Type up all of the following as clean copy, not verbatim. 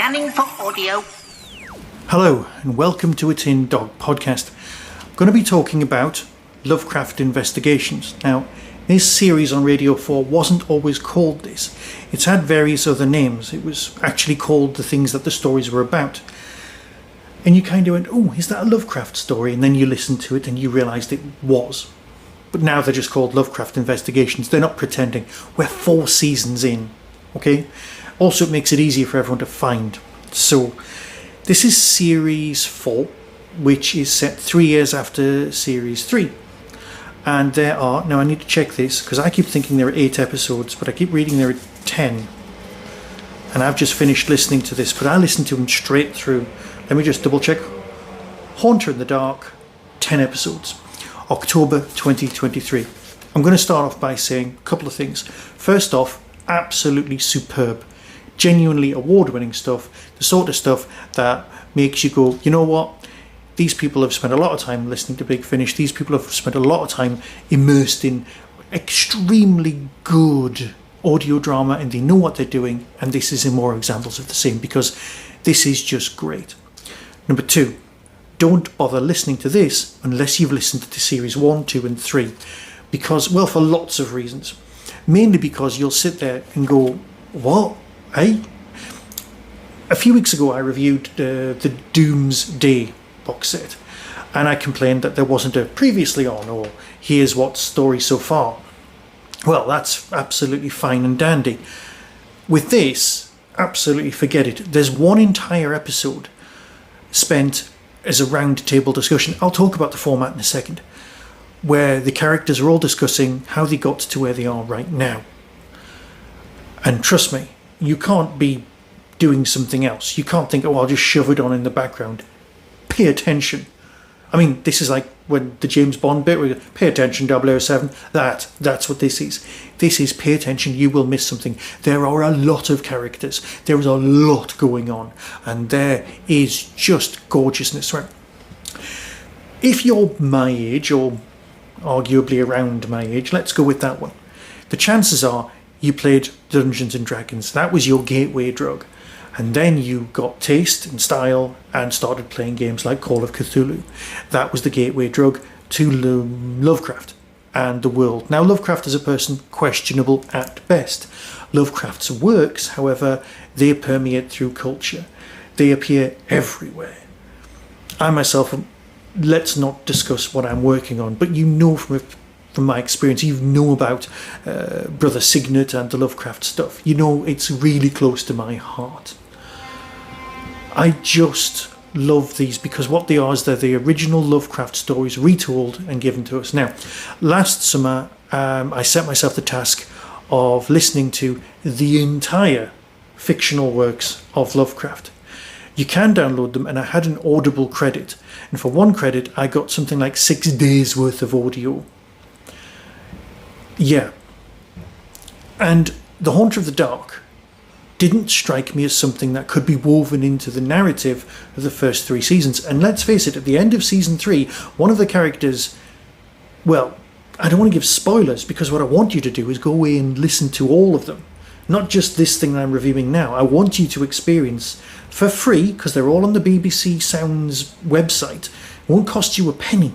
Scanning for audio. Hello and welcome to A Tin Dog Podcast. I'm going to be talking about Lovecraft Investigations. Now, this series on Radio 4 wasn't always called this. It's had various other names. It was actually called the things that the stories were about. And you kind of went, oh, is that a Lovecraft story? And then you listened to it and you realised it was. But now they're just called Lovecraft Investigations. They're not pretending. We're 4 seasons in, okay? Also, it makes it easier for everyone to find. So, this is Series 4, which is set 3 years after Series 3. And there are, now I need to check this, because I keep thinking there are 8 episodes, but I keep reading there are 10. And I've just finished listening to this, but I listened to them straight through. Let me just double check. Haunter in the Dark, 10 episodes. October 2023. I'm going to start off by saying a couple of things. First off, absolutely superb. Genuinely award-winning stuff. The sort of stuff that makes you go, you know what? These people have spent a lot of time listening to Big Finish. These people have spent a lot of time immersed in extremely good audio drama and they know what they're doing. And this is more examples of the same because this is just great. Number 2, don't bother listening to this unless you've listened to Series 1, 2 and 3. Because, well, for lots of reasons. Mainly because you'll sit there and go, what? Hey? A few weeks ago I reviewed the Doomsday box set and I complained that there wasn't a previously on or here's what story so far. Well, that's absolutely fine and dandy. With this, absolutely forget it. There's one entire episode spent as a round table discussion. I'll talk about the format in a second, where the characters are all discussing how they got to where they are right now. And trust me, you can't be doing something else. You can't think, oh, I'll just shove it on in the background. Pay attention. I mean, this is like when the James Bond bit where you go, pay attention 007. That's what this is. This is pay attention, you will miss something. There are a lot of characters. There is a lot going on. And there is just gorgeousness. Right? If you're my age, or arguably around my age, let's go with that one. The chances are you played Dungeons and Dragons. That was your gateway drug. And then you got taste and style and started playing games like Call of Cthulhu. That was the gateway drug to Lovecraft and the world. Now, Lovecraft as a person, questionable at best. Lovecraft's works, however, they permeate through culture. They appear everywhere. I myself, let's not discuss what I'm working on, but you know from my experience, you know about Brother Signet and the Lovecraft stuff. You know it's really close to my heart. I just love these because what they are is they're the original Lovecraft stories retold and given to us. Now, last summer, I set myself the task of listening to the entire fictional works of Lovecraft. You can download them, and I had an Audible credit. And for 1 credit, I got something like 6 days worth of audio. Yeah. And The Haunter of the Dark didn't strike me as something that could be woven into the narrative of the first 3 seasons. And let's face it, at the end of season 3, one of the characters, well, I don't want to give spoilers because what I want you to do is go away and listen to all of them. Not just this thing that I'm reviewing now. I want you to experience for free, because they're all on the BBC Sounds website. It won't cost you a penny.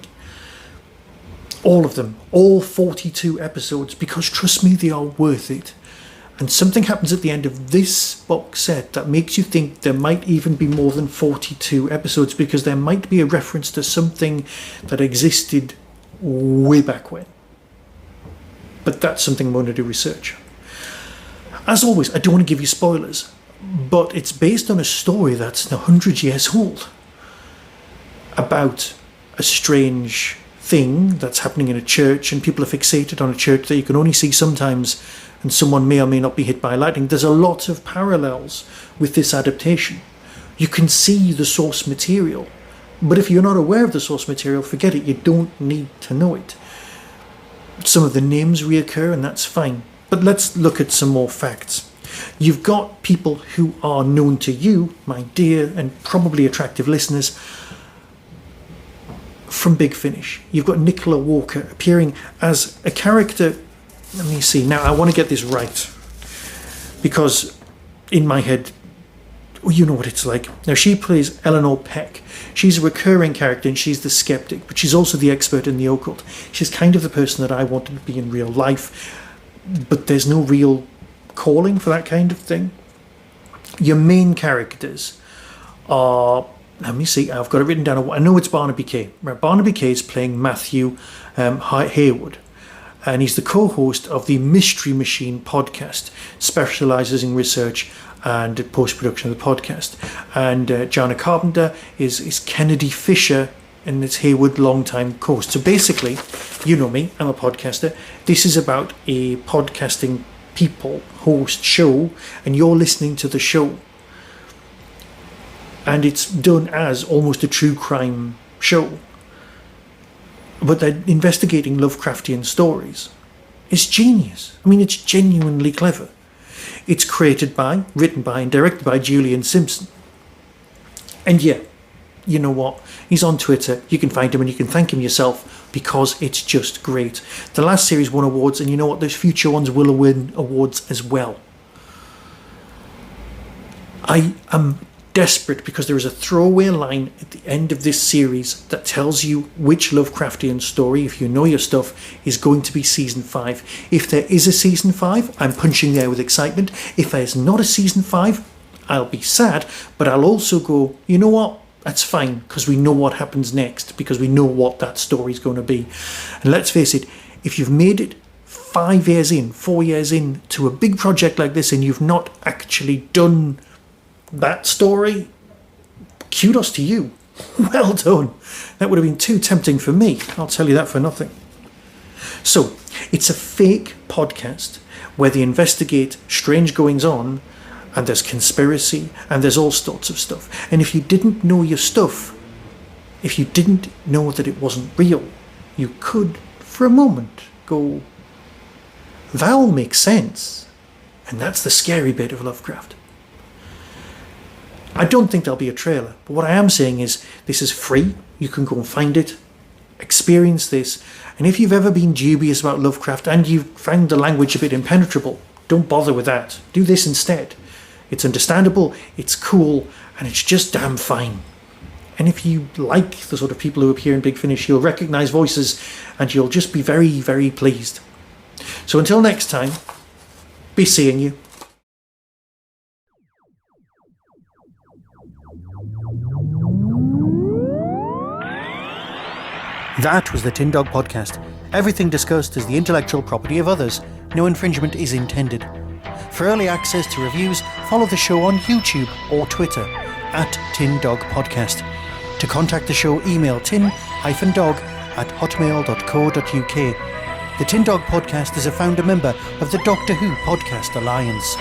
All of them, all 42 episodes, because trust me, they are worth it. And something happens at the end of this box set that makes you think there might even be more than 42 episodes, because there might be a reference to something that existed way back when. But that's something I'm going to do research. As always, I don't want to give you spoilers, but it's based on a story that's 100 years old about a strange thing that's happening in a church, and people are fixated on a church that you can only see sometimes, and someone may or may not be hit by lightning. There's a lot of parallels with this adaptation. You can see the source material, but if you're not aware of the source material, forget it. You don't need to know it. Some of the names reoccur, and that's fine. But let's look at some more facts. You've got people who are known to you, my dear and probably attractive listeners, from Big Finish. You've got Nicola Walker appearing as a character. Let me see. Now, I want to get this right, because in my head, well, you know what it's like. Now, she plays Eleanor Peck. She's a recurring character and she's the skeptic, but she's also the expert in the occult. She's kind of the person that I wanted to be in real life, but there's no real calling for that kind of thing. Your main characters are, let me see, I've got it written down. I know it's Barnaby Kay. Right, Barnaby Kay is playing Matthew Haywood, and he's the co-host of the Mystery Machine podcast, specialises in research and post-production of the podcast. And Jana Carpenter is Kennedy Fisher, and it's Haywood, long-time co-host. So basically, you know me, I'm a podcaster. This is about a podcasting people host show, and you're listening to the show. And it's done as almost a true crime show. But they're investigating Lovecraftian stories. It's genius. I mean, it's genuinely clever. It's created by, written by, and directed by Julian Simpson. And yeah, you know what? He's on Twitter. You can find him and you can thank him yourself because it's just great. The last series won awards, and you know what? Those future ones will win awards as well. I am desperate because there is a throwaway line at the end of this series that tells you which Lovecraftian story, if you know your stuff, is going to be season 5. If there is a season 5, I'm punching there with excitement. If there's not a season 5, I'll be sad, but I'll also go, you know what? That's fine, because we know what happens next, because we know what that story's going to be. And let's face it, if you've made it 5 years in, 4 years in to a big project like this and you've not actually done that story, kudos to you. Well done. That would have been too tempting for me, I'll tell you that for nothing. So, it's a fake podcast where they investigate strange goings on, and there's conspiracy, and there's all sorts of stuff. And if you didn't know your stuff, if you didn't know that it wasn't real, you could, for a moment, go, that all makes sense. And that's the scary bit of Lovecraft. I don't think there'll be a trailer, but what I am saying is this is free. You can go and find it, experience this, and if you've ever been dubious about Lovecraft and you've found the language a bit impenetrable, don't bother with that. Do this instead. It's understandable, it's cool, and it's just damn fine. And if you like the sort of people who appear in Big Finish, you'll recognise voices and you'll just be very, very pleased. So until next time, be seeing you. That was the Tin Dog Podcast. Everything discussed is the intellectual property of others. No infringement is intended. For early access to reviews, follow the show on YouTube or Twitter @Tin Dog Podcast. To contact the show, email tin-dog@hotmail.co.uk. The Tin Dog Podcast is a founder member of the Doctor Who Podcast Alliance.